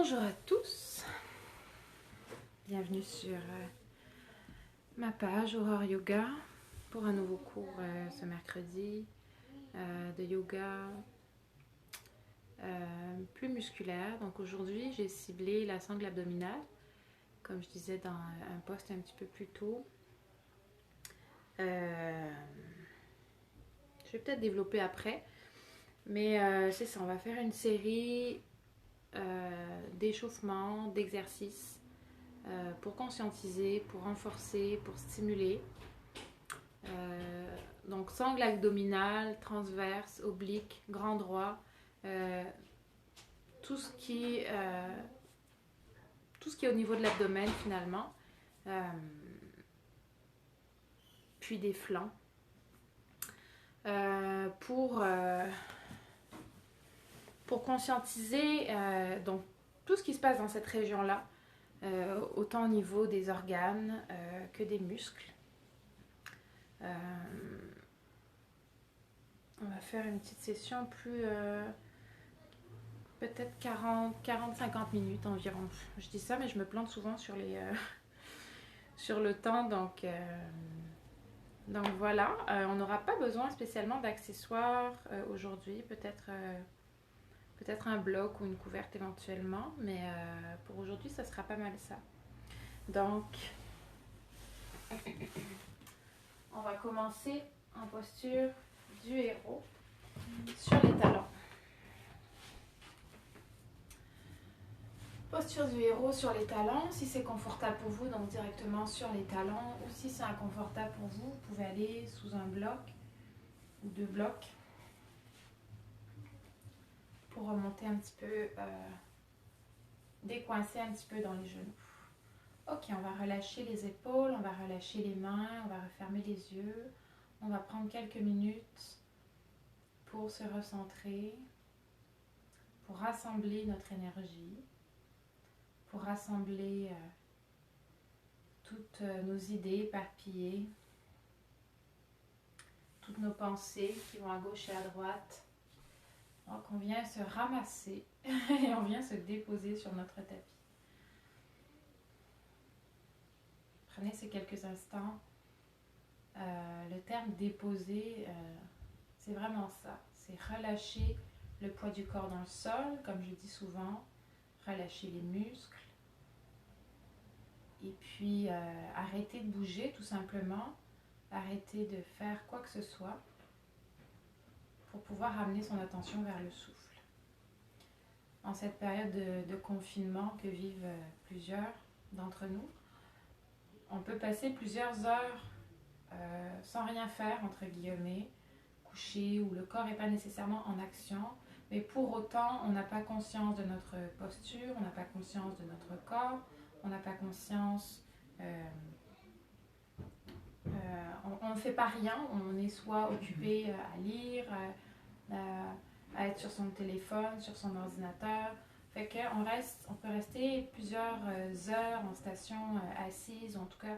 Bonjour à tous, bienvenue sur ma page Aurore Yoga pour un nouveau cours ce mercredi de yoga plus musculaire. Donc aujourd'hui j'ai ciblé la sangle abdominale, comme je disais dans un post un petit peu plus tôt. Je vais peut-être développer après, mais c'est ça, on va faire une série d'échauffements, d'exercices pour conscientiser, pour renforcer, pour stimuler. Donc sangle abdominale, transverse, oblique, grand droit, tout ce qui est au niveau de l'abdomen finalement, puis des flancs, pour conscientiser donc tout ce qui se passe dans cette région-là, autant au niveau des organes que des muscles. On va faire une petite session plus peut-être 40-50 minutes environ. Je dis ça, mais je me plante souvent sur sur le temps, donc voilà. On n'aura pas besoin spécialement d'accessoires aujourd'hui, peut-être un bloc ou une couverte éventuellement, mais pour aujourd'hui ça sera pas mal ça. Donc on va commencer en posture du héros sur les talons. Posture du héros sur les talons, si c'est confortable pour vous, donc directement sur les talons, ou si c'est inconfortable pour vous, vous pouvez aller sous un bloc ou deux blocs pour remonter un petit peu, décoincer un petit peu dans les genoux. Ok, on va relâcher les épaules, on va relâcher les mains, on va refermer les yeux. On va prendre quelques minutes pour se recentrer, pour rassembler notre énergie, pour rassembler toutes nos idées éparpillées, toutes nos pensées qui vont à gauche et à droite. Donc on vient se ramasser et on vient se déposer sur notre tapis. Prenez ces quelques instants. Le terme déposer, c'est vraiment ça. C'est relâcher le poids du corps dans le sol, comme je dis souvent, relâcher les muscles. Et puis arrêter de bouger tout simplement, arrêter de faire quoi que ce soit pour pouvoir ramener son attention vers le souffle. En cette période de confinement que vivent plusieurs d'entre nous, on peut passer plusieurs heures sans rien faire, entre guillemets, couché, où le corps n'est pas nécessairement en action, mais pour autant, on n'a pas conscience de notre posture, on n'a pas conscience de notre corps, on n'a pas conscience, on ne fait pas rien, on est soit occupé à lire, à être sur son téléphone, sur son ordinateur. Fait qu'on peut rester plusieurs heures en station assise, ou en tout cas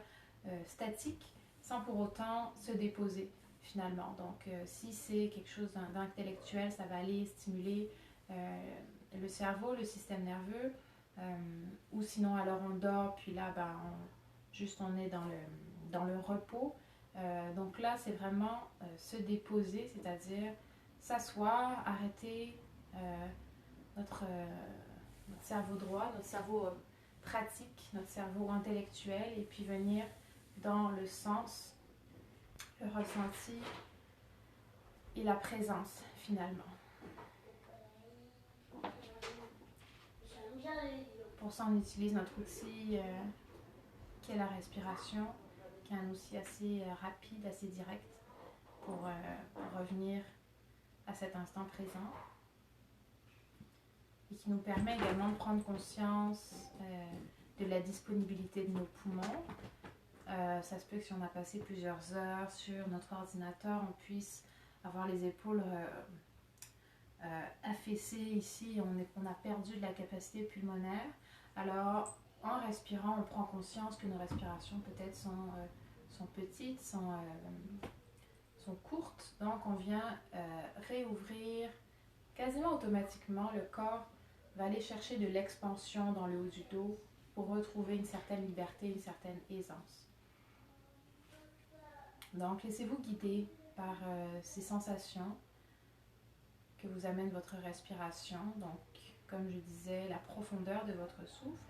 statique, sans pour autant se déposer finalement. Donc si c'est quelque chose d'intellectuel, ça va aller stimuler le cerveau, le système nerveux, ou sinon alors on dort, puis là on est dans le repos. Donc là c'est vraiment se déposer, c'est-à-dire s'asseoir, arrêter notre cerveau droit, notre cerveau pratique, notre cerveau intellectuel, et puis venir dans le sens, le ressenti et la présence finalement. Pour ça on utilise notre outil qui est la respiration, qui est un outil assez rapide, assez direct pour revenir à cet instant présent, et qui nous permet également de prendre conscience de la disponibilité de nos poumons. Ça se peut que si on a passé plusieurs heures sur notre ordinateur, on puisse avoir les épaules affaissées ici, on a perdu de la capacité pulmonaire. Alors en respirant, on prend conscience que nos respirations peut-être sont petites, sont courtes, donc on vient réouvrir quasiment automatiquement le corps va aller chercher de l'expansion dans le haut du dos pour retrouver une certaine liberté, une certaine aisance. Donc, laissez-vous guider par ces sensations que vous amène votre respiration. Donc, comme je disais, la profondeur de votre souffle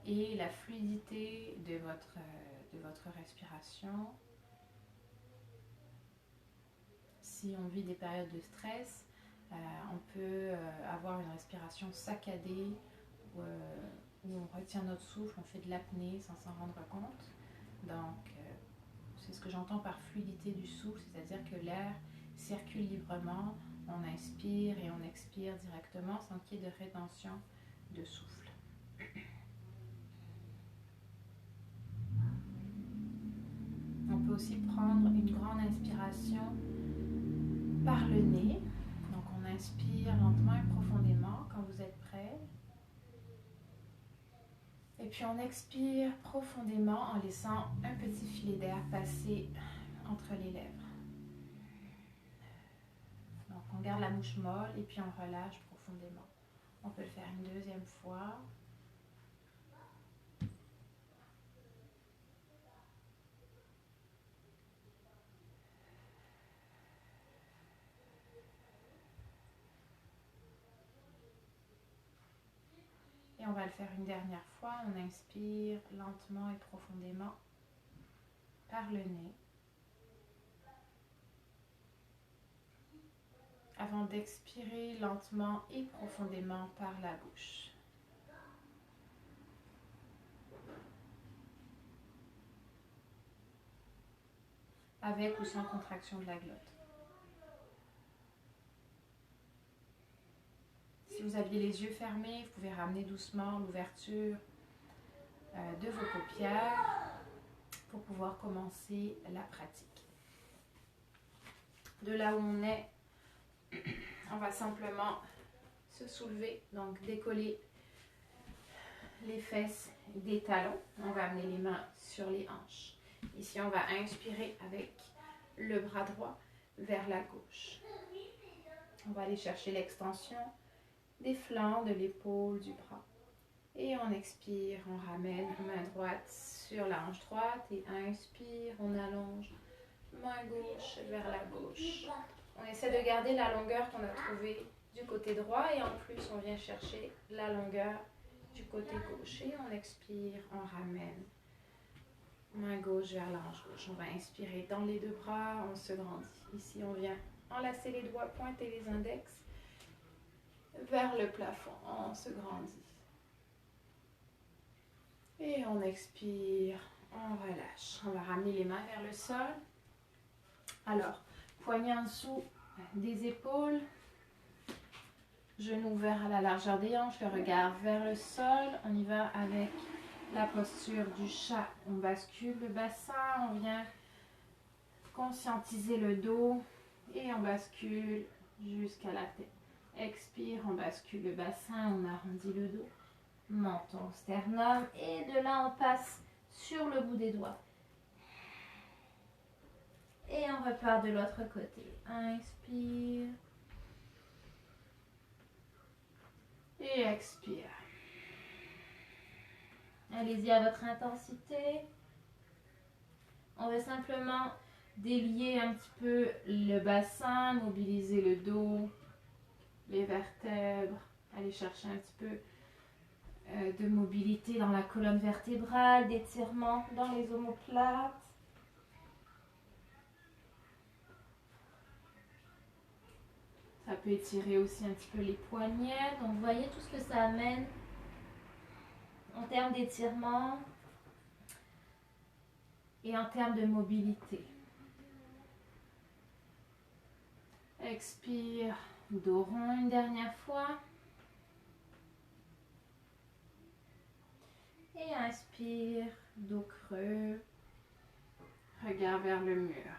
et la fluidité de votre respiration. Si on vit des périodes de stress, on peut avoir une respiration saccadée où on retient notre souffle, on fait de l'apnée sans s'en rendre compte. Donc, c'est ce que j'entends par fluidité du souffle, c'est-à-dire que l'air circule librement, on inspire et on expire directement sans qu'il y ait de rétention de souffle. On peut aussi prendre une grande inspiration par le nez. Donc on inspire lentement et profondément quand vous êtes prêt. Et puis on expire profondément en laissant un petit filet d'air passer entre les lèvres. Donc on garde la bouche molle et puis on relâche profondément. On peut le faire une deuxième fois. Et on va le faire une dernière fois. On inspire lentement et profondément par le nez. Avant d'expirer lentement et profondément par la bouche. Avec ou sans contraction de la glotte. Si vous aviez les yeux fermés, vous pouvez ramener doucement l'ouverture de vos paupières pour pouvoir commencer la pratique. De là où on est, on va simplement se soulever, donc décoller les fesses des talons. On va amener les mains sur les hanches. Ici, on va inspirer avec le bras droit vers la gauche. On va aller chercher l'extension des flancs, de l'épaule, du bras. Et on expire, on ramène main droite sur la hanche droite et inspire, on allonge main gauche vers la gauche. On essaie de garder la longueur qu'on a trouvée du côté droit et en plus on vient chercher la longueur du côté gauche. Et on expire, on ramène main gauche vers la hanche gauche. On va inspirer dans les deux bras, on se grandit. Ici on vient enlacer les doigts, pointer les index vers le plafond, on se grandit. Et on expire, on relâche. On va ramener les mains vers le sol. Alors, poignets en dessous des épaules, genoux ouverts à la largeur des hanches, le regard vers le sol. On y va avec la posture du chat. On bascule le bassin, on vient conscientiser le dos et on bascule jusqu'à la tête. Expire, on bascule le bassin, on arrondit le dos, menton, sternum et de là on passe sur le bout des doigts. Et on repart de l'autre côté. Inspire. Et expire. Allez-y à votre intensité. On va simplement délier un petit peu le bassin, mobiliser le dos, les vertèbres, aller chercher un petit peu de mobilité dans la colonne vertébrale, d'étirement dans les omoplates. Ça peut étirer aussi un petit peu les poignets. Donc, vous voyez tout ce que ça amène en termes d'étirement et en termes de mobilité. Expire, dos rond une dernière fois. Et inspire, dos creux, regard vers le mur.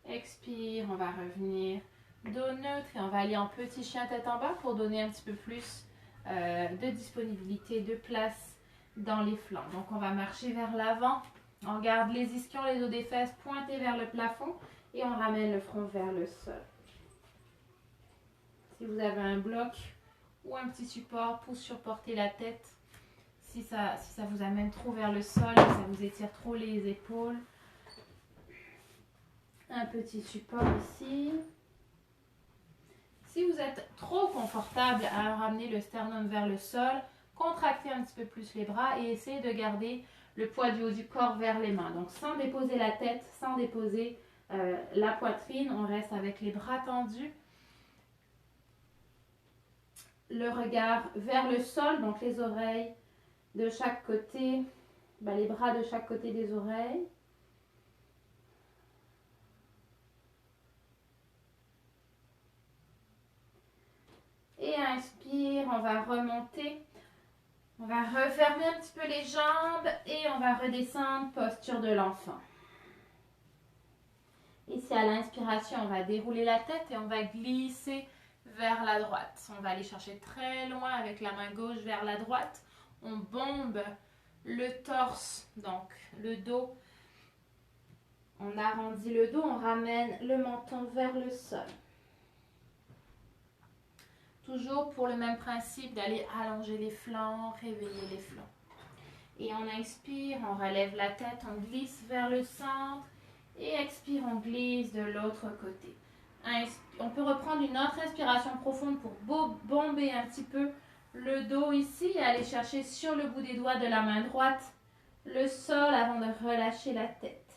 Expire, on va revenir dos neutre et on va aller en petit chien tête en bas pour donner un petit peu plus de disponibilité, de place dans les flancs. Donc on va marcher vers l'avant, on garde les ischions, les os des fesses pointés vers le plafond et on ramène le front vers le sol. Si vous avez un bloc ou un petit support pour supporter la tête. Si ça vous amène trop vers le sol, si ça vous étire trop les épaules. Un petit support ici. Si vous êtes trop confortable à ramener le sternum vers le sol, contractez un petit peu plus les bras et essayez de garder le poids du haut du corps vers les mains. Donc sans déposer la tête, sans déposer la poitrine, on reste avec les bras tendus. Le regard vers le sol, donc les oreilles de chaque côté, les bras de chaque côté des oreilles. Et inspire, on va remonter. On va refermer un petit peu les jambes et on va redescendre, posture de l'enfant. Ici, à l'inspiration, on va dérouler la tête et on va glisser vers la droite. On va aller chercher très loin avec la main gauche vers la droite. On bombe le torse, donc le dos. On arrondit le dos, on ramène le menton vers le sol. Toujours pour le même principe d'aller allonger les flancs, réveiller les flancs. Et on inspire, on relève la tête, on glisse vers le centre. Et expire, on glisse de l'autre côté. On peut reprendre une autre inspiration profonde pour bomber un petit peu le dos ici et aller chercher sur le bout des doigts de la main droite le sol avant de relâcher la tête.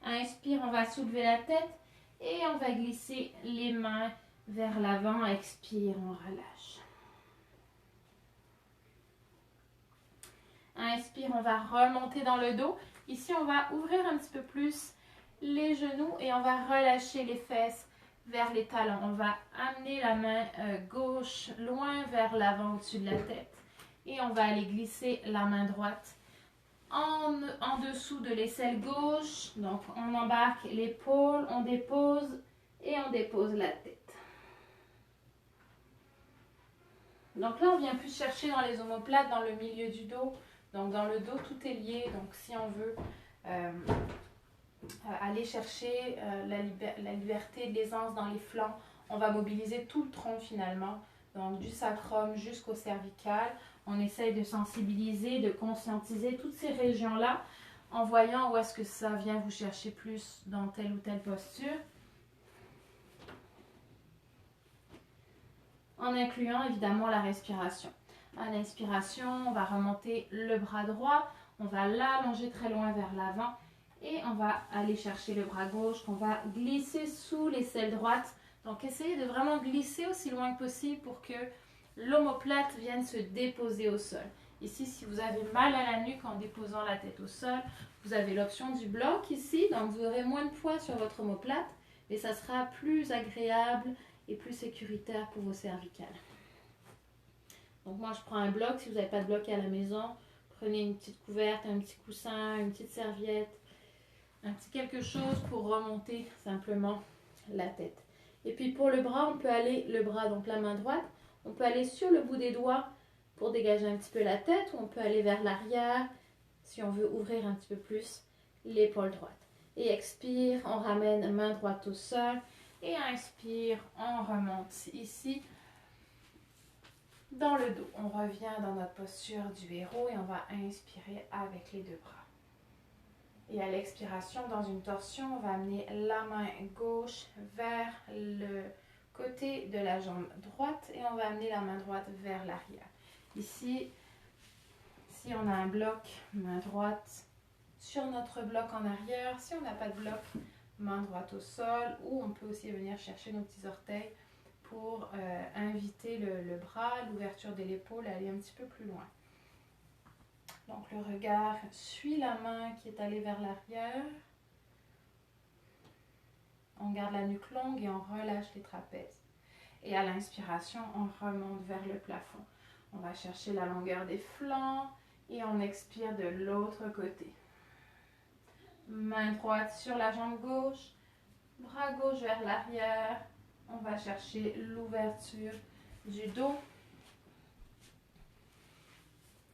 Inspire, on va soulever la tête et on va glisser les mains vers l'avant. Expire, on relâche. Inspire, on va remonter dans le dos. Ici, on va ouvrir un petit peu plus les genoux et on va relâcher les fesses vers les talons. On va amener la main gauche loin vers l'avant au-dessus de la tête. Et on va aller glisser la main droite en dessous de l'aisselle gauche. Donc, on embarque l'épaule, on dépose et on dépose la tête. Donc là, on vient plus chercher dans les omoplates, dans le milieu du dos. Donc, dans le dos, tout est lié. Donc, si on veut aller chercher la liberté, l'aisance dans les flancs, on va mobiliser tout le tronc finalement. Donc, du sacrum jusqu'au cervical. On essaye de sensibiliser, de conscientiser toutes ces régions-là en voyant où est-ce que ça vient vous chercher plus dans telle ou telle posture. En incluant évidemment la respiration. À l'inspiration, on va remonter le bras droit, on va l'allonger très loin vers l'avant et on va aller chercher le bras gauche qu'on va glisser sous l'aisselle droite. Donc, essayez de vraiment glisser aussi loin que possible pour que l'omoplate vienne se déposer au sol. Ici, si vous avez mal à la nuque en déposant la tête au sol, vous avez l'option du bloc ici. Donc, vous aurez moins de poids sur votre omoplate, mais ça sera plus agréable et plus sécuritaire pour vos cervicales. Donc, moi, je prends un bloc. Si vous n'avez pas de bloc à la maison, prenez une petite couverte, un petit coussin, une petite serviette, un petit quelque chose pour remonter simplement la tête. Et puis, pour le bras, on peut aller, le bras, donc la main droite, on peut aller sur le bout des doigts pour dégager un petit peu la tête, ou on peut aller vers l'arrière si on veut ouvrir un petit peu plus l'épaule droite. Et expire, on ramène main droite au sol. Et inspire, on remonte ici dans le dos. On revient dans notre posture du héros et on va inspirer avec les deux bras. Et à l'expiration, dans une torsion, on va amener la main gauche vers le côté de la jambe droite et on va amener la main droite vers l'arrière. Ici, si on a un bloc, main droite sur notre bloc en arrière. Si on n'a pas de bloc, main droite au sol, ou on peut aussi venir chercher nos petits orteils pour inviter le bras, l'ouverture de l'épaule à aller un petit peu plus loin. Donc le regard suit la main qui est allée vers l'arrière. On garde la nuque longue et on relâche les trapèzes. Et à l'inspiration, on remonte vers le plafond. On va chercher la longueur des flancs et on expire de l'autre côté. Main droite sur la jambe gauche, bras gauche vers l'arrière. On va chercher l'ouverture du dos.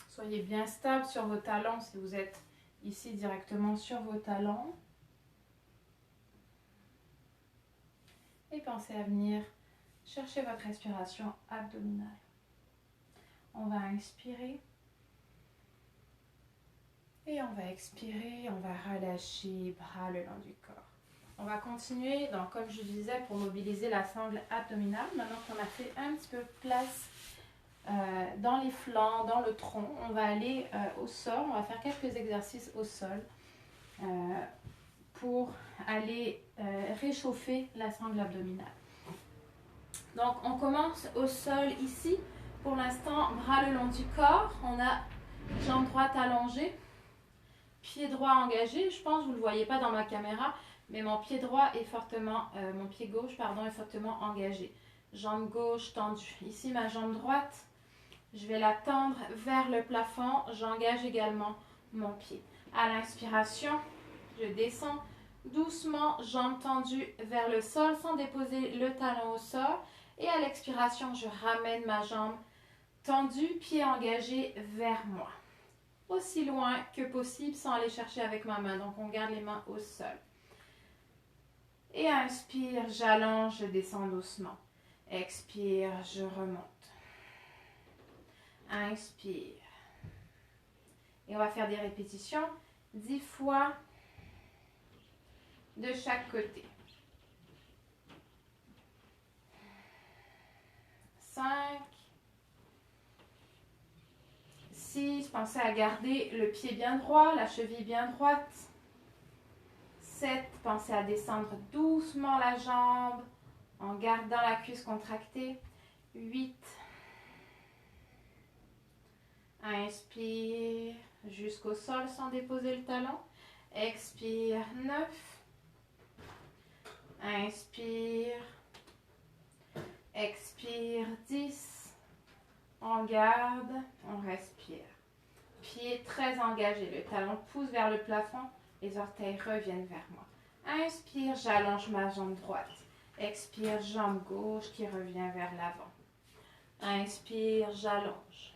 Soyez bien stable sur vos talons si vous êtes ici directement sur vos talons. Et pensez à venir chercher votre respiration abdominale. On va inspirer. Et on va expirer, on va relâcher bras le long du corps. On va continuer, donc comme je disais, pour mobiliser la sangle abdominale. Maintenant qu'on a fait un petit peu de place dans les flancs, dans le tronc, on va aller au sol. On va faire quelques exercices au sol pour aller réchauffer la sangle abdominale. Donc on commence au sol ici. Pour l'instant, bras le long du corps. On a jambe droite allongée. Pied droit engagé, je pense que vous ne le voyez pas dans ma caméra, mais mon pied droit est fortement, mon pied gauche pardon, est fortement engagé. Jambe gauche tendue. Ici ma jambe droite, je vais la tendre vers le plafond, j'engage également mon pied. À l'inspiration, je descends doucement, jambe tendue vers le sol sans déposer le talon au sol. Et à l'expiration, je ramène ma jambe tendue, pied engagé vers moi. Aussi loin que possible sans aller chercher avec ma main. Donc, on garde les mains au sol. Et inspire, j'allonge, je descends doucement. Expire, je remonte. Inspire. Et on va faire des répétitions 10 fois de chaque côté. 5. 6, pensez à garder le pied bien droit, la cheville bien droite. 7, pensez à descendre doucement la jambe en gardant la cuisse contractée. 8, inspire jusqu'au sol sans déposer le talon. Expire, 9, inspire, expire, 10. On garde, on respire. Pied très engagé, le talon pousse vers le plafond, les orteils reviennent vers moi. Inspire, j'allonge ma jambe droite. Expire, jambe gauche qui revient vers l'avant. Inspire, j'allonge.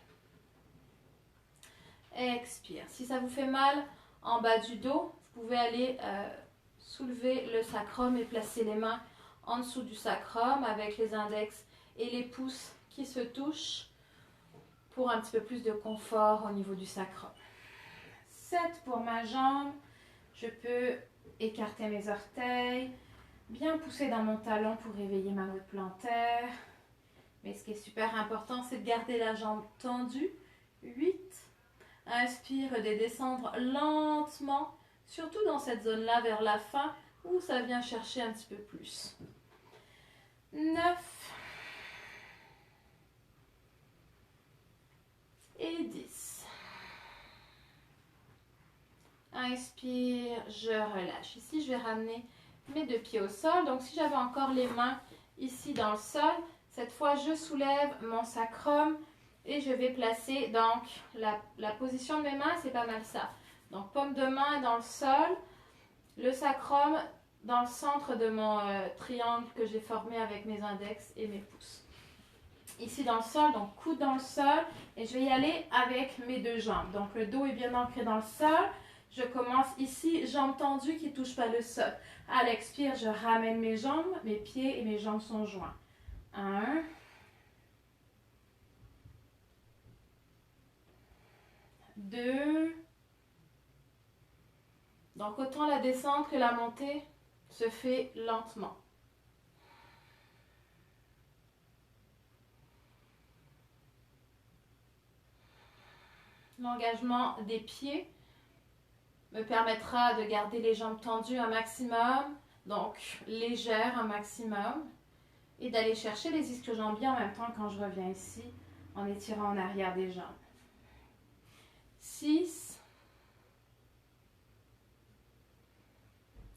Expire. Si ça vous fait mal en bas du dos, vous pouvez aller soulever le sacrum et placer les mains en dessous du sacrum avec les index et les pouces qui se touchent pour un petit peu plus de confort au niveau du sacrum. 7 pour ma jambe. Je peux écarter mes orteils, bien pousser dans mon talon pour réveiller ma route plantaire. Mais ce qui est super important, c'est de garder la jambe tendue. 8. Inspire, de descendre lentement, surtout dans cette zone-là vers la fin où ça vient chercher un petit peu plus. 9. Et 10. Inspire, je relâche. Ici, je vais ramener mes deux pieds au sol. Donc, si j'avais encore les mains ici dans le sol, cette fois, je soulève mon sacrum et je vais placer donc la position de mes mains, c'est pas mal ça. Donc, paume de main dans le sol, le sacrum dans le centre de mon triangle que j'ai formé avec mes index et mes pouces. Ici dans le sol, donc coude dans le sol, et je vais y aller avec mes deux jambes. Donc le dos est bien ancré dans le sol. Je commence ici, jambes tendues qui ne touchent pas le sol. À l'expire, je ramène mes jambes, mes pieds et mes jambes sont joints. 1. 2. Donc autant la descente que la montée se fait lentement. L'engagement des pieds me permettra de garder les jambes tendues un maximum, donc légères un maximum, et d'aller chercher les ischio-jambiers en même temps quand je reviens ici, en étirant en arrière des jambes. 6.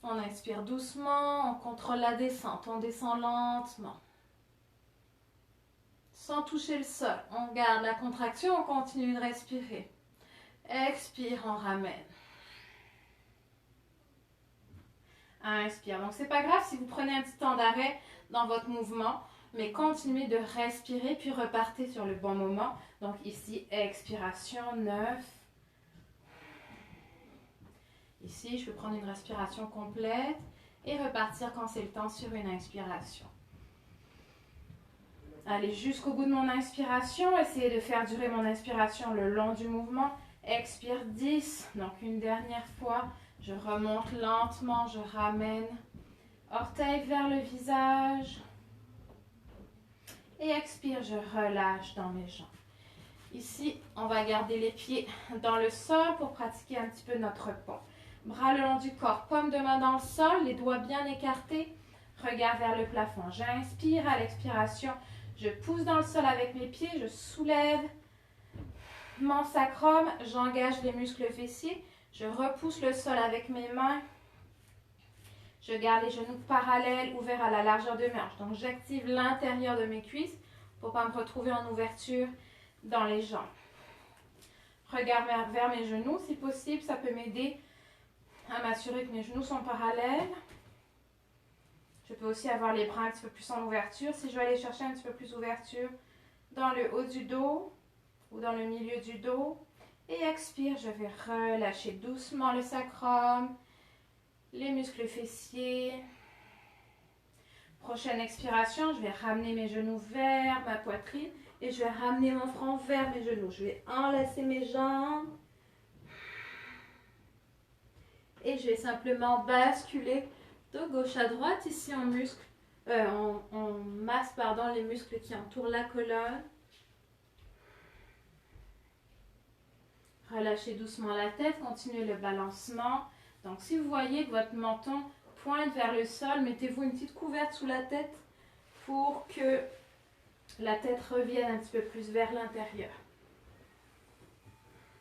On inspire doucement, on contrôle la descente, on descend lentement. Sans toucher le sol, on garde la contraction, on continue de respirer. Expire, on ramène. Inspire. Donc, c'est pas grave si vous prenez un petit temps d'arrêt dans votre mouvement, mais continuez de respirer, puis repartez sur le bon moment. Donc, ici, expiration, 9. Ici, je peux prendre une respiration complète et repartir quand c'est le temps sur une inspiration. aller jusqu'au bout de mon inspiration. Essayez de faire durer mon inspiration le long du mouvement. Expire 10. Donc une dernière fois. Je remonte lentement, je ramène. Orteil vers le visage. Et expire, je relâche dans mes jambes. Ici, on va garder les pieds dans le sol pour pratiquer un petit peu notre pont. Bras le long du corps, paume de main dans le sol, les doigts bien écartés. Regard vers le plafond. J'inspire à l'expiration. Je pousse dans le sol avec mes pieds, je soulève mon sacrum, j'engage les muscles fessiers, je repousse le sol avec mes mains, je garde les genoux parallèles, ouverts à la largeur de mes hanches. Donc j'active l'intérieur de mes cuisses pour ne pas me retrouver en ouverture dans les jambes. Regard vers mes genoux, si possible, ça peut m'aider à m'assurer que mes genoux sont parallèles. Je peux aussi avoir les bras un petit peu plus en ouverture. Si je veux aller chercher un petit peu plus d'ouverture dans le haut du dos ou dans le milieu du dos. Et expire, je vais relâcher doucement le sacrum, les muscles fessiers. Prochaine expiration, je vais ramener mes genoux vers ma poitrine et je vais ramener mon front vers mes genoux. Je vais enlacer mes jambes et je vais simplement basculer de gauche à droite. Ici, on masse les muscles qui entourent la colonne. Relâchez doucement la tête, continuez le balancement. Donc, si vous voyez que votre menton pointe vers le sol, mettez-vous une petite couverte sous la tête pour que la tête revienne un petit peu plus vers l'intérieur.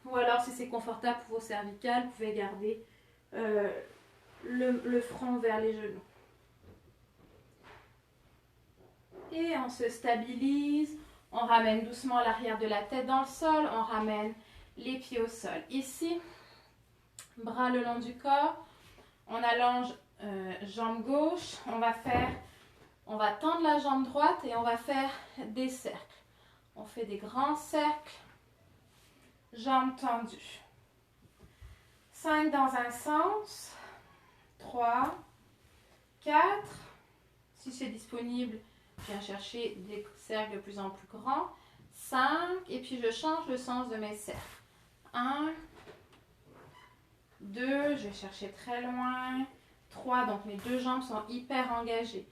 Ou alors, si c'est confortable pour vos cervicales, vous pouvez garder le front vers les genoux. Et on se stabilise. On ramène doucement l'arrière de la tête dans le sol. On ramène les pieds au sol. Ici, bras le long du corps. On allonge jambe gauche. On va tendre la jambe droite et on va faire des cercles. On fait des grands cercles. Jambes tendues. 5 dans un sens. 3, 4. Si c'est disponible, je viens chercher des cercles de plus en plus grands. 5. Et puis je change le sens de mes cercles. 1, 2, je vais chercher très loin. 3, donc mes deux jambes sont hyper engagées.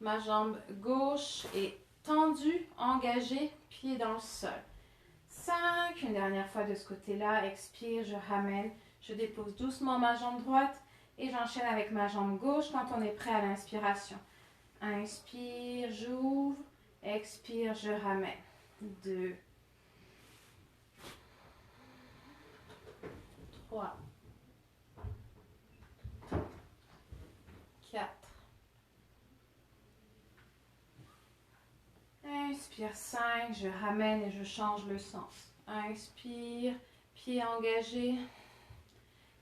Ma jambe gauche est tendue, engagée, pied dans le sol. 5, une dernière fois de ce côté-là. Expire, je ramène. Je dépose doucement ma jambe droite et j'enchaîne avec ma jambe gauche quand on est prêt à l'inspiration. Inspire, j'ouvre. Expire, je ramène. 2, 3, 4. Inspire, 5. Je ramène et je change le sens. Inspire, pied engagé.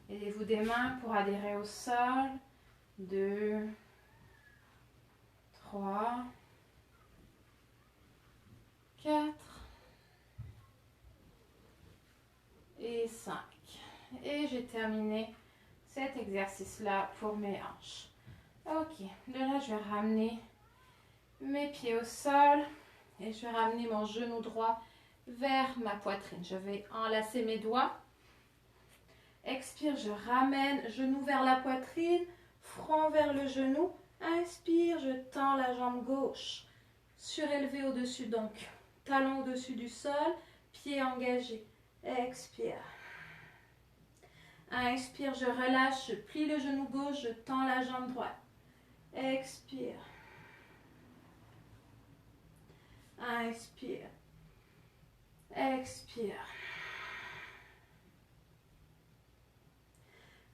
Aidez-vous des mains pour adhérer au sol. 2, 3, 4 et 5. Et j'ai terminé cet exercice-là pour mes hanches. Ok, de là, je vais ramener mes pieds au sol et je vais ramener mon genou droit vers ma poitrine. Je vais enlacer mes doigts. Expire, je ramène, genou vers la poitrine, front vers le genou. Inspire, je tends la jambe gauche. Surélevé au-dessus, donc talon au-dessus du sol, pied engagé. Expire. Inspire, je relâche, je plie le genou gauche, je tends la jambe droite. Expire. Inspire. Expire.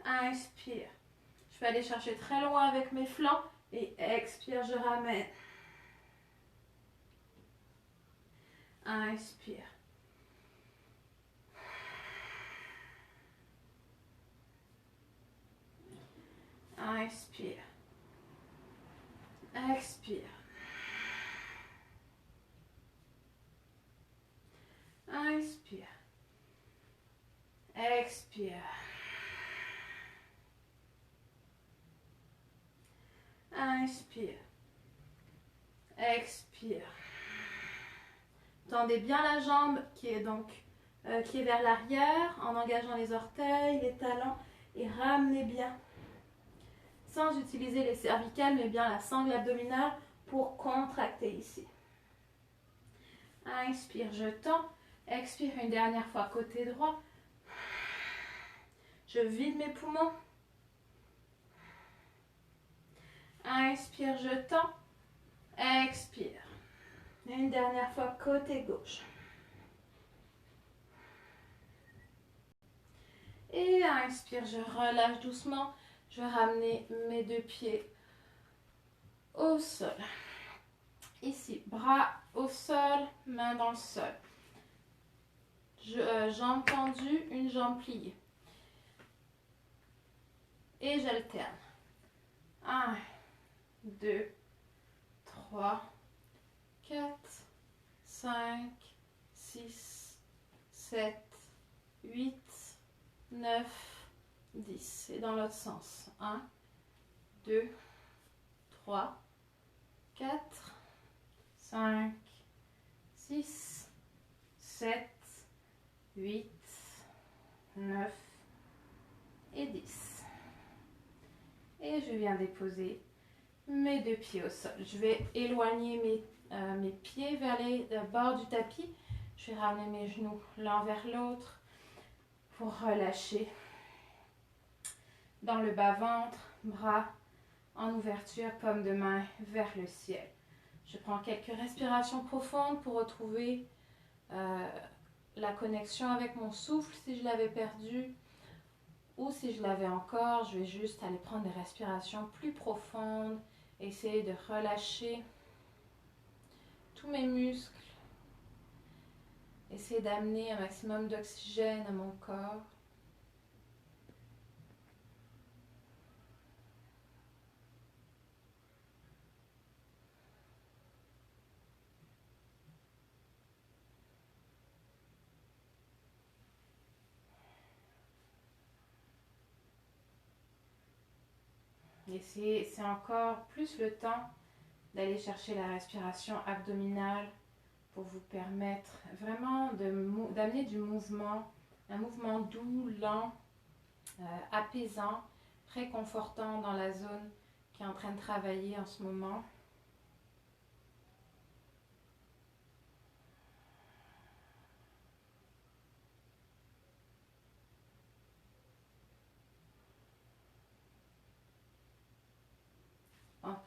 Inspire. Je vais aller chercher très loin avec mes flancs et expire, je ramène. Inspire. Inspire. Expire. Inspire. Expire. Inspire. Expire. Tendez bien la jambe qui est vers l'arrière en engageant les orteils, les talons et ramenez bien. Sans utiliser les cervicales, mais bien la sangle abdominale pour contracter ici. Inspire, je tends. Expire une dernière fois, côté droit. Je vide mes poumons. Inspire, je tends. Expire. Une dernière fois, côté gauche. Et inspire, je relâche doucement. Je vais ramener mes deux pieds au sol. Ici, bras au sol, main dans le sol. Jambe tendue, une jambe pliée. Et j'alterne. 1, 2, 3, 4, 5, 6, 7, 8, 9, 10. Et dans l'autre sens. 1, 2, 3, 4, 5, 6, 7, 8, 9 et 10. Et je viens déposer mes deux pieds au sol. Je vais éloigner mes pieds vers les bords du tapis. Je vais ramener mes genoux l'un vers l'autre pour relâcher dans le bas-ventre, bras en ouverture, paume de main vers le ciel. Je prends quelques respirations profondes pour retrouver la connexion avec mon souffle si je l'avais perdu ou si je l'avais encore. Je vais juste aller prendre des respirations plus profondes, essayer de relâcher tous mes muscles, essayer d'amener un maximum d'oxygène à mon corps. Et c'est encore plus le temps d'aller chercher la respiration abdominale pour vous permettre vraiment d'amener du mouvement, un mouvement doux, lent, apaisant, réconfortant dans la zone qui est en train de travailler en ce moment.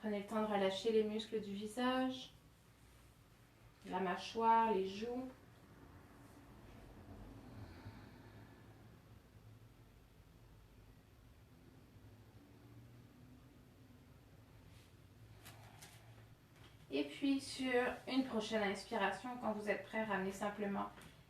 Prenez le temps de relâcher les muscles du visage, la mâchoire, les joues. Et puis sur une prochaine inspiration, quand vous êtes prêt, ramenez simplement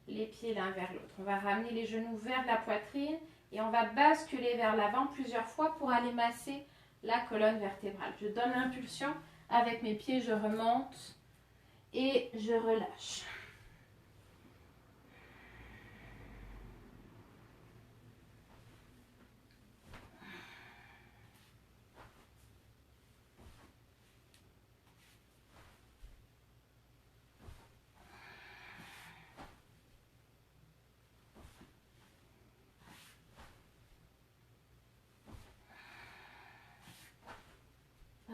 les pieds l'un vers l'autre. On va ramener les genoux vers la poitrine et on va basculer vers l'avant plusieurs fois pour aller masser la colonne vertébrale. Je donne l'impulsion avec mes pieds, je remonte et je relâche.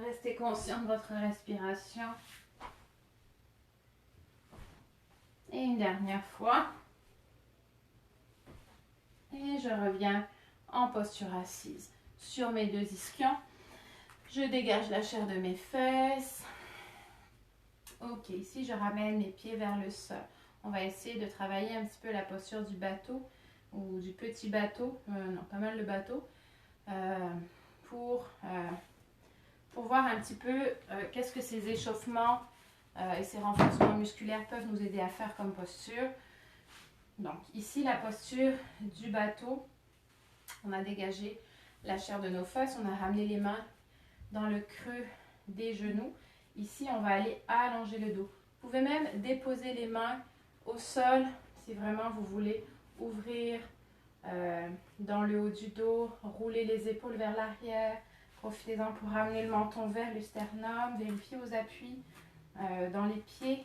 Restez conscient de votre respiration. Et une dernière fois. Et je reviens en posture assise sur mes deux ischions. Je dégage la chair de mes fesses. Ok, ici je ramène mes pieds vers le sol. On va essayer de travailler un petit peu la posture du bateau ou du petit bateau, non pas mal le bateau, pour voir un petit peu qu'est-ce que ces échauffements et ces renforcements musculaires peuvent nous aider à faire comme posture. Donc ici la posture du bateau, on a dégagé la chair de nos fesses, on a ramené les mains dans le creux des genoux. Ici on va aller allonger le dos. Vous pouvez même déposer les mains au sol si vraiment vous voulez ouvrir dans le haut du dos, rouler les épaules vers l'arrière. Profitez-en pour ramener le menton vers le sternum, vérifiez vos appuis dans les pieds.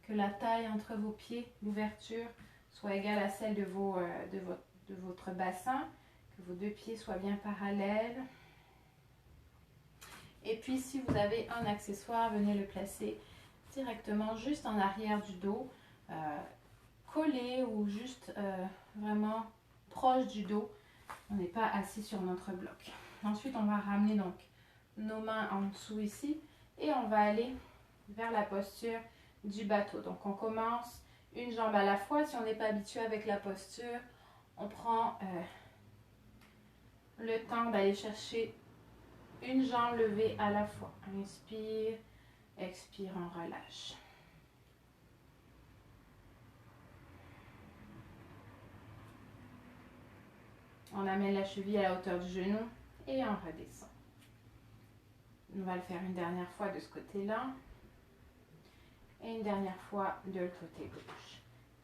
que la taille entre vos pieds, l'ouverture, soit égale à celle de votre bassin, que vos deux pieds soient bien parallèles. Et puis, si vous avez un accessoire, venez le placer directement juste en arrière du dos, collé ou juste vraiment proche du dos. On n'est pas assis sur notre bloc. Ensuite, on va ramener donc nos mains en dessous ici et on va aller vers la posture du bateau. Donc, on commence une jambe à la fois. Si on n'est pas habitué avec la posture, on prend le temps d'aller chercher une jambe levée à la fois. Inspire, expire, on relâche. On amène la cheville à la hauteur du genou et on redescend. On va le faire une dernière fois de ce côté-là et une dernière fois de le côté gauche.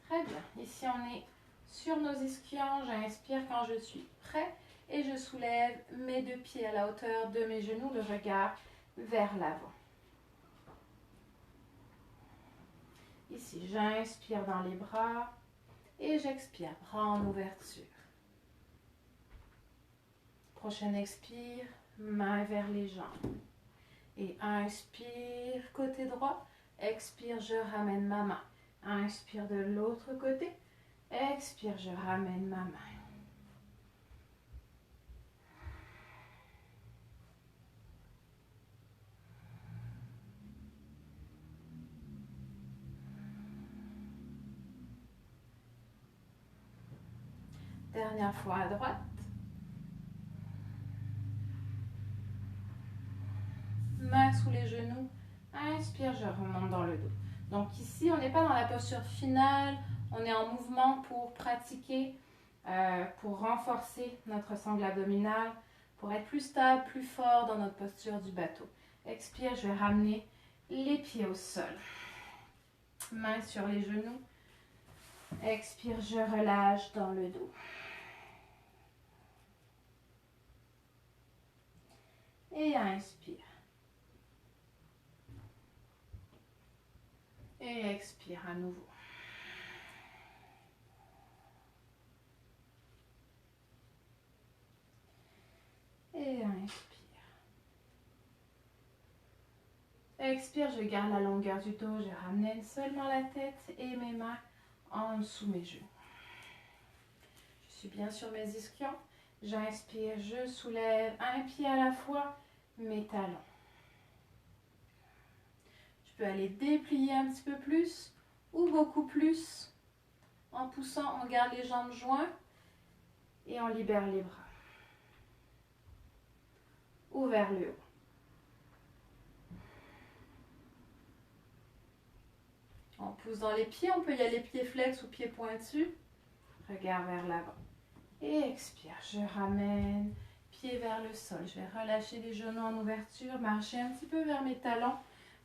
Très bien. Ici, on est sur nos ischions. J'inspire quand je suis prêt et je soulève mes deux pieds à la hauteur de mes genoux, le regard vers l'avant. Ici, j'inspire dans les bras et j'expire, bras en ouverture. Prochaine expire, main vers les jambes. Et inspire, côté droit. Expire, je ramène ma main. Inspire de l'autre côté. Expire, je ramène ma main. Dernière fois à droite. Main sous les genoux. Inspire, je remonte dans le dos. Donc ici, on n'est pas dans la posture finale. On est en mouvement pour pratiquer, pour renforcer notre sangle abdominale, pour être plus stable, plus fort dans notre posture du bateau. Expire, je vais ramener les pieds au sol. Main sur les genoux. Expire, je relâche dans le dos. Et inspire. Et expire à nouveau. Et inspire. Expire, je garde la longueur du dos, je ramène seulement la tête et mes mains en dessous mes genoux. Je suis bien sur mes ischions. J'inspire, je soulève un pied à la fois, mes talons. Je peux aller déplier un petit peu plus ou beaucoup plus. En poussant, on garde les jambes jointes et on libère les bras. Ou vers le haut. On pousse dans les pieds, on peut y aller pieds flex ou pieds pointus. Regard vers l'avant. Et expire, je ramène, pied vers le sol. Je vais relâcher les genoux en ouverture, marcher un petit peu vers mes talons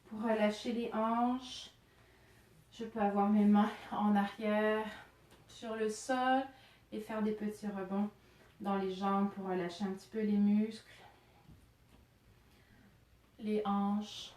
pour relâcher les hanches. Je peux avoir mes mains en arrière sur le sol et faire des petits rebonds dans les jambes pour relâcher un petit peu les muscles, les hanches.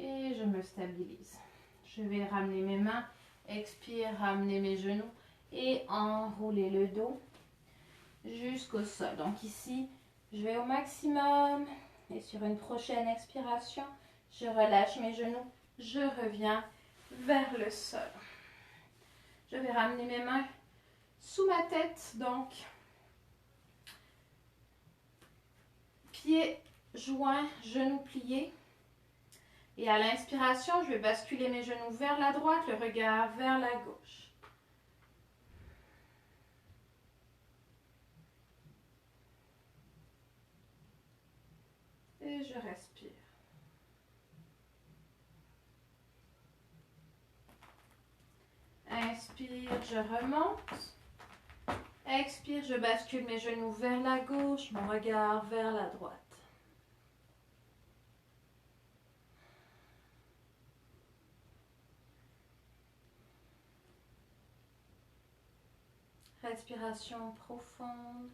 Et je me stabilise. Je vais ramener mes mains, expire, ramener mes genoux et enrouler le dos jusqu'au sol. Donc ici, je vais au maximum et sur une prochaine expiration, je relâche mes genoux, je reviens vers le sol. Je vais ramener mes mains sous ma tête, donc pieds joints, genoux pliés. Et à l'inspiration, je vais basculer mes genoux vers la droite, le regard vers la gauche. Et je respire. Inspire, je remonte. Expire, je bascule mes genoux vers la gauche, mon regard vers la droite. Respiration profonde.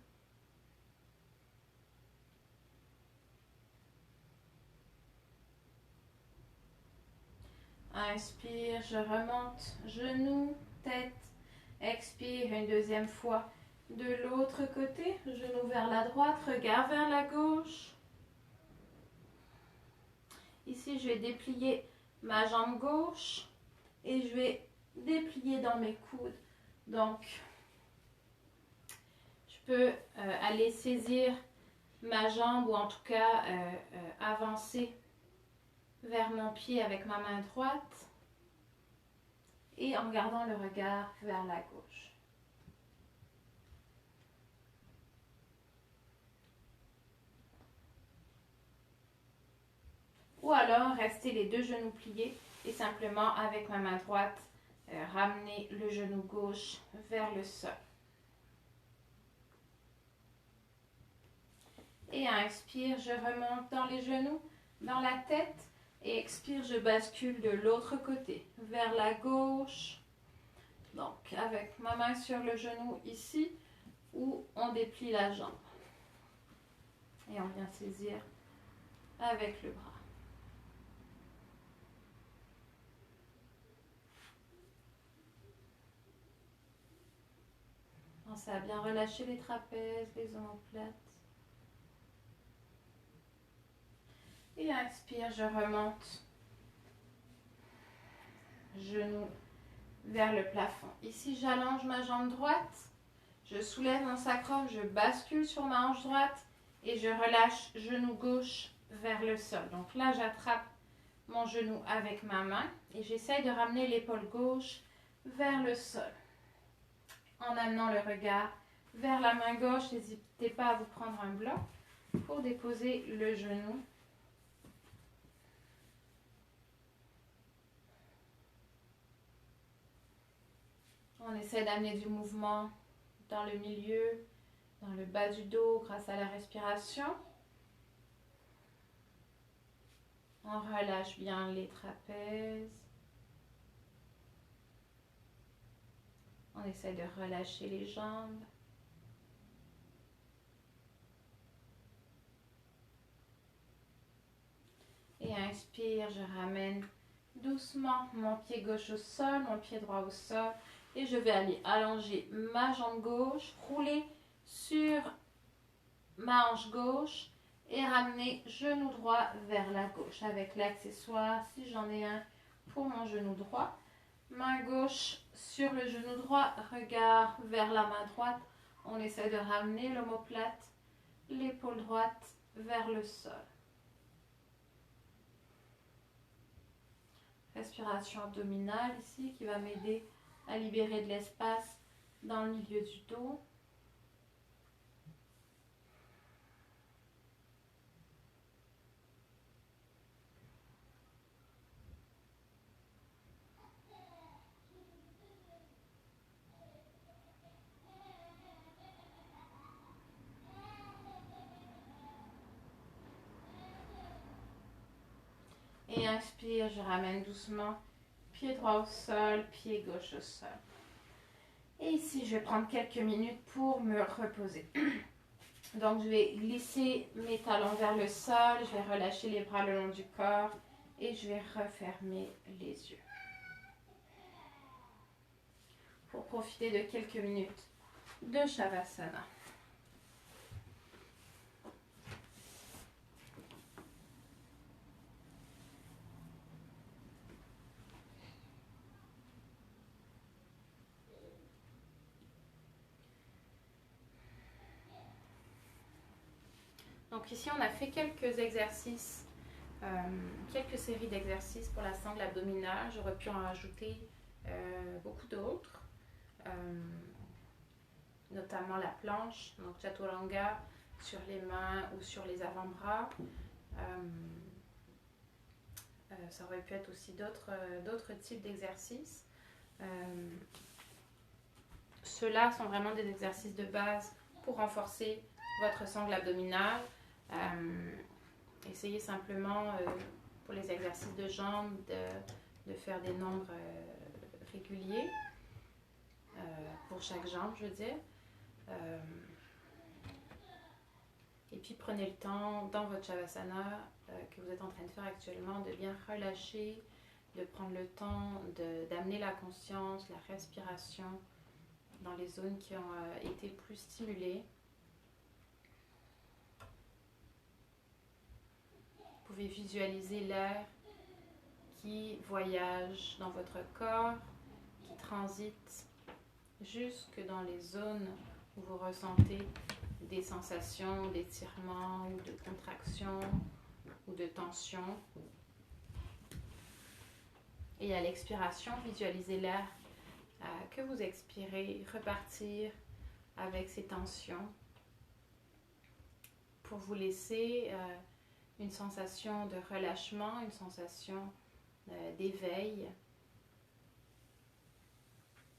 Inspire, je remonte, genoux, tête. Expire une deuxième fois. De l'autre côté, genou vers la droite, regard vers la gauche. Ici, je vais déplier ma jambe gauche et je vais déplier dans mes coudes. Donc, je peux aller saisir ma jambe ou en tout cas avancer vers mon pied avec ma main droite et en gardant le regard vers la gauche. Ou alors, rester les deux genoux pliés et simplement avec ma main droite, ramener le genou gauche vers le sol. Et inspire, je remonte dans les genoux, dans la tête. Et expire, je bascule de l'autre côté, vers la gauche. Donc, avec ma main sur le genou ici, où on déplie la jambe. Et on vient saisir avec le bras. Pensez à bien relâcher les trapèzes, les omoplates. Et inspire, je remonte. Genou vers le plafond. Ici, j'allonge ma jambe droite. Je soulève mon sacrum, je bascule sur ma hanche droite et je relâche genou gauche vers le sol. Donc là, j'attrape mon genou avec ma main et j'essaye de ramener l'épaule gauche vers le sol. En amenant le regard vers la main gauche, n'hésitez pas à vous prendre un bloc pour déposer le genou. On essaie d'amener du mouvement dans le milieu, dans le bas du dos grâce à la respiration. On relâche bien les trapèzes. On essaie de relâcher les jambes. Et inspire, je ramène doucement mon pied gauche au sol, mon pied droit au sol. Et je vais aller allonger ma jambe gauche, rouler sur ma hanche gauche et ramener genou droit vers la gauche avec l'accessoire, si j'en ai un, pour mon genou droit. Main gauche sur le genou droit, regard vers la main droite. On essaie de ramener l'omoplate, l'épaule droite vers le sol. Respiration abdominale ici qui va m'aider à libérer de l'espace dans le milieu du dos. Et inspire, je ramène doucement, pied droit au sol, pied gauche au sol. Et ici, je vais prendre quelques minutes pour me reposer. Donc, je vais glisser mes talons vers le sol, je vais relâcher les bras le long du corps et je vais refermer les yeux. Pour profiter de quelques minutes de Shavasana. Donc ici, on a fait quelques exercices, quelques séries d'exercices pour la sangle abdominale. J'aurais pu en rajouter beaucoup d'autres, notamment la planche, donc chaturanga, sur les mains ou sur les avant-bras. Ça aurait pu être aussi d'autres types d'exercices. Ceux-là sont vraiment des exercices de base pour renforcer votre sangle abdominale. Essayez simplement pour les exercices de jambes de faire des nombres réguliers. pour chaque jambe, je veux dire. Et puis prenez le temps dans votre Shavasana que vous êtes en train de faire actuellement de bien relâcher, de prendre le temps d'amener la conscience, la respiration dans les zones qui ont été plus stimulées. Vous pouvez visualiser l'air qui voyage dans votre corps, qui transite jusque dans les zones où vous ressentez des sensations d'étirement ou de contraction ou de tension. Et à l'expiration, visualisez l'air que vous expirez repartir avec ces tensions pour vous laisser une sensation de relâchement, une sensation d'éveil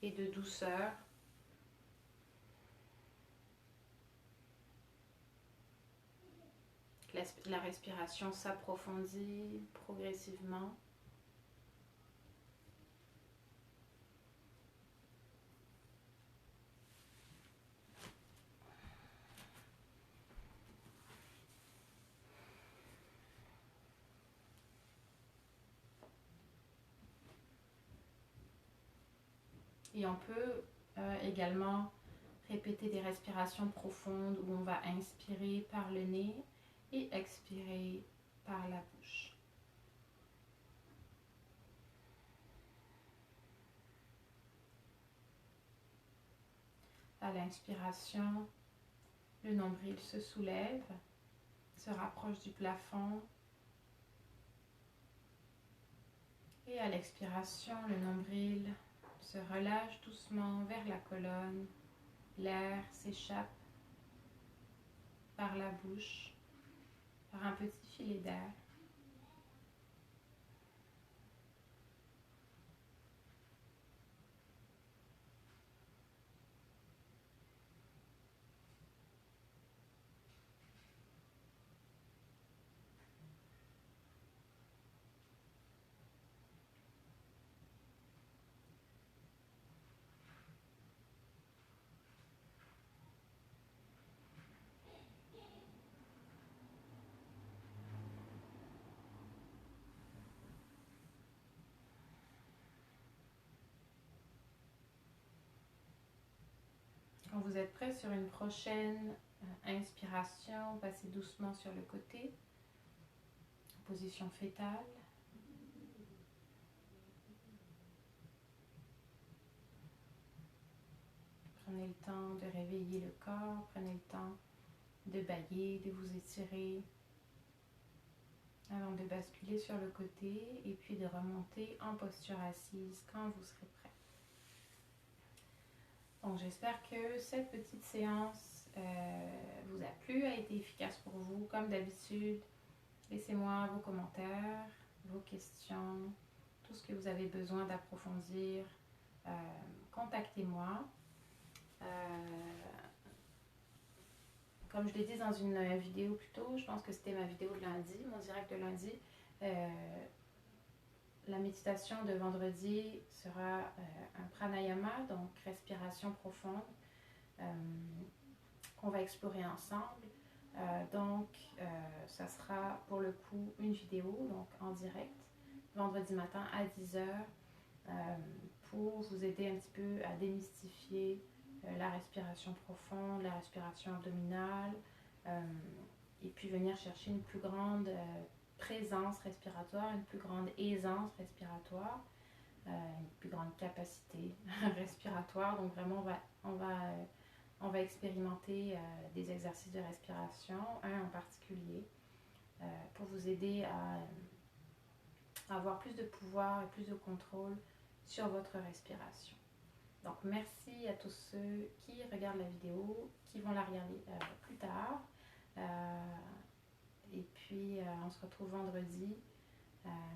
et de douceur. La respiration s'approfondit progressivement. Et on peut également répéter des respirations profondes où on va inspirer par le nez et expirer par la bouche. À l'inspiration, le nombril se soulève, se rapproche du plafond. Et à l'expiration, le nombril se relâche doucement vers la colonne. L'air s'échappe par la bouche, par un petit filet d'air. Quand vous êtes prêt sur une prochaine inspiration, passez doucement sur le côté, position fétale. Prenez le temps de réveiller le corps, prenez le temps de bâiller, de vous étirer avant de basculer sur le côté et puis de remonter en posture assise quand vous serez prêt. Donc j'espère que cette petite séance vous a plu, a été efficace pour vous. Comme d'habitude, laissez-moi vos commentaires, vos questions, tout ce que vous avez besoin d'approfondir. Contactez-moi. Comme je l'ai dit dans une vidéo plus tôt, je pense que c'était ma vidéo de lundi, mon direct de lundi, la méditation de vendredi sera un pranayama, donc respiration profonde, qu'on va explorer ensemble. Ça sera pour le coup une vidéo, donc en direct, vendredi matin à 10h, pour vous aider un petit peu à démystifier la respiration profonde, la respiration abdominale, et puis venir chercher une plus grande présence respiratoire, une plus grande aisance respiratoire, une plus grande capacité respiratoire. Donc vraiment, on va expérimenter des exercices de respiration, un en particulier, pour vous aider à avoir plus de pouvoir et plus de contrôle sur votre respiration. Donc merci à tous ceux qui regardent la vidéo, qui vont la regarder plus tard. Et puis on se retrouve vendredi.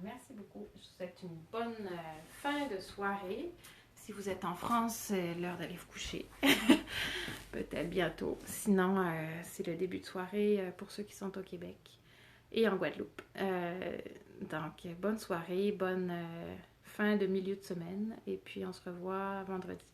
Merci beaucoup. Je vous souhaite une bonne fin de soirée. Si vous êtes en France, c'est l'heure d'aller vous coucher. Peut-être bientôt. Sinon, c'est le début de soirée pour ceux qui sont au Québec et en Guadeloupe. Donc, bonne soirée, bonne fin de milieu de semaine. Et puis, on se revoit vendredi.